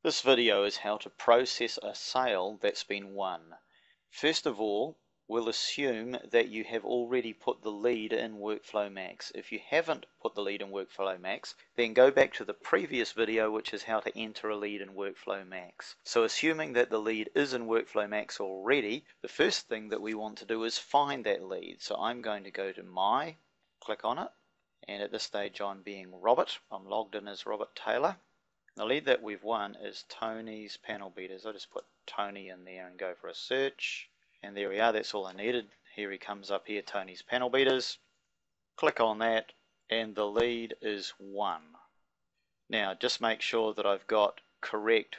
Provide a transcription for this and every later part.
This video is how to process a sale that's been won. First of all, we'll assume that you have already put the lead in Workflow Max. If you haven't put the lead in Workflow Max, then go back to the previous video, which is how to enter a lead in Workflow Max. So assuming that the lead is in Workflow Max already, the first thing that we want to do is find that lead. So I'm going to go to My, click on it, and at this stage I'm being Robert. I'm logged in as Robert Taylor. The lead that we've won is Tony's Panel Beaters. I'll just put Tony in there and go for a search. And there we are, that's all I needed. Here he comes up here, Tony's Panel Beaters. Click on that and the lead is won. Now just make sure that I've got correct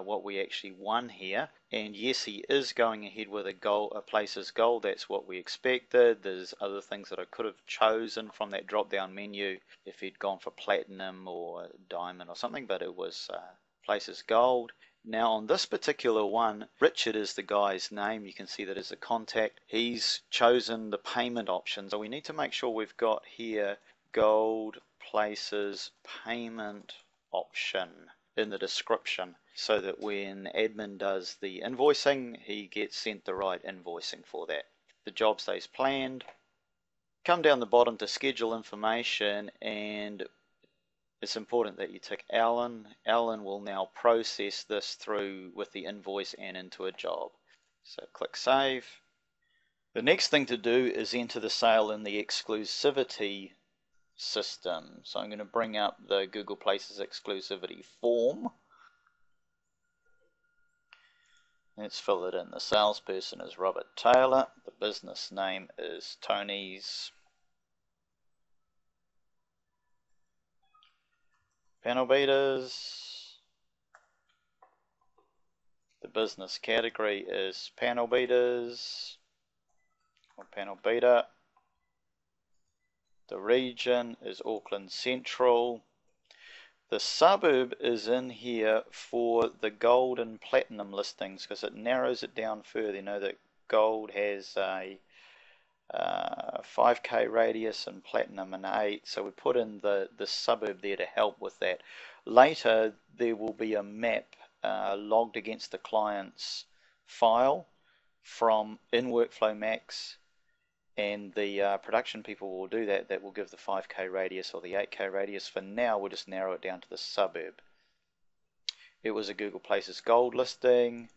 what we actually won here. And yes, he is going ahead with a places gold. That's what we expected. There's other things that I could have chosen from that drop down menu if he'd gone for platinum or diamond or something, but it was places gold. Now on this particular one, Richard is the guy's name. You can see that as a contact. He's chosen the payment option. So we need to make sure we've got here gold places payment option in the description, so that when admin does the invoicing, he gets sent the right invoicing for that. The job stays planned. Come down the bottom to schedule information, and it's important that you tick Alan. Alan will now process this through with the invoice and into a job. So click Save. The next thing to do is enter the sale in the exclusivity system. So I'm going to bring up the Google Places exclusivity form. Let's fill it in. The salesperson is Robert Taylor. The business name is Tony's Panel Beaters. The business category is Panel Beaters or Panel Beater. The region is Auckland Central. The suburb is in here for the gold and platinum listings because it narrows it down further. You know that gold has a 5k radius and platinum an 8, so we put in the suburb there to help with that. Later there will be a map logged against the client's file from in Workflow Max, and the production people will do that. That will give the 5k radius or the 8k radius. For now we'll just narrow it down to the suburb. It was a Google Places gold listing,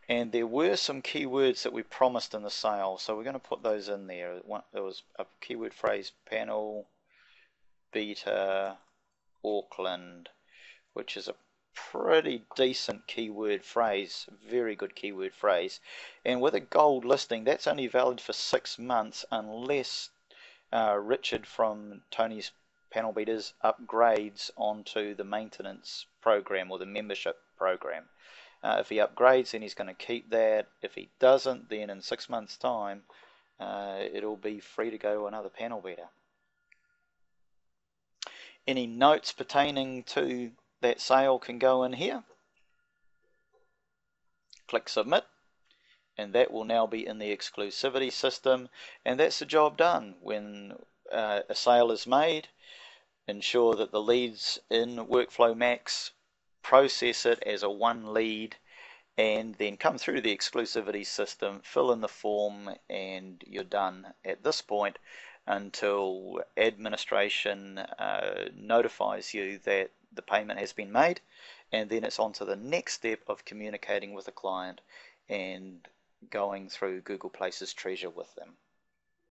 and there were some keywords that we promised in the sale, so we're going to put those in there. There was a keyword phrase, Panel Beater Auckland, which is a pretty decent keyword phrase, very good keyword phrase. And with a gold listing, that's only valid for 6 months unless Richard from Tony's Panel Beaters upgrades onto the maintenance program or the membership program. If he upgrades, then he's going to keep that. If he doesn't, then in 6 months time it'll be free to go to another panel beater. Any notes pertaining to that sale can go in here. Click Submit, and that will now be in the exclusivity system, and that's the job done. When a sale is made, ensure that the leads in Workflow Max process it as a one lead, and then come through the exclusivity system, fill in the form, and you're done at this point until administration notifies you that the payment has been made, and then it's on to the next step of communicating with the client and going through Google Places Treasure with them.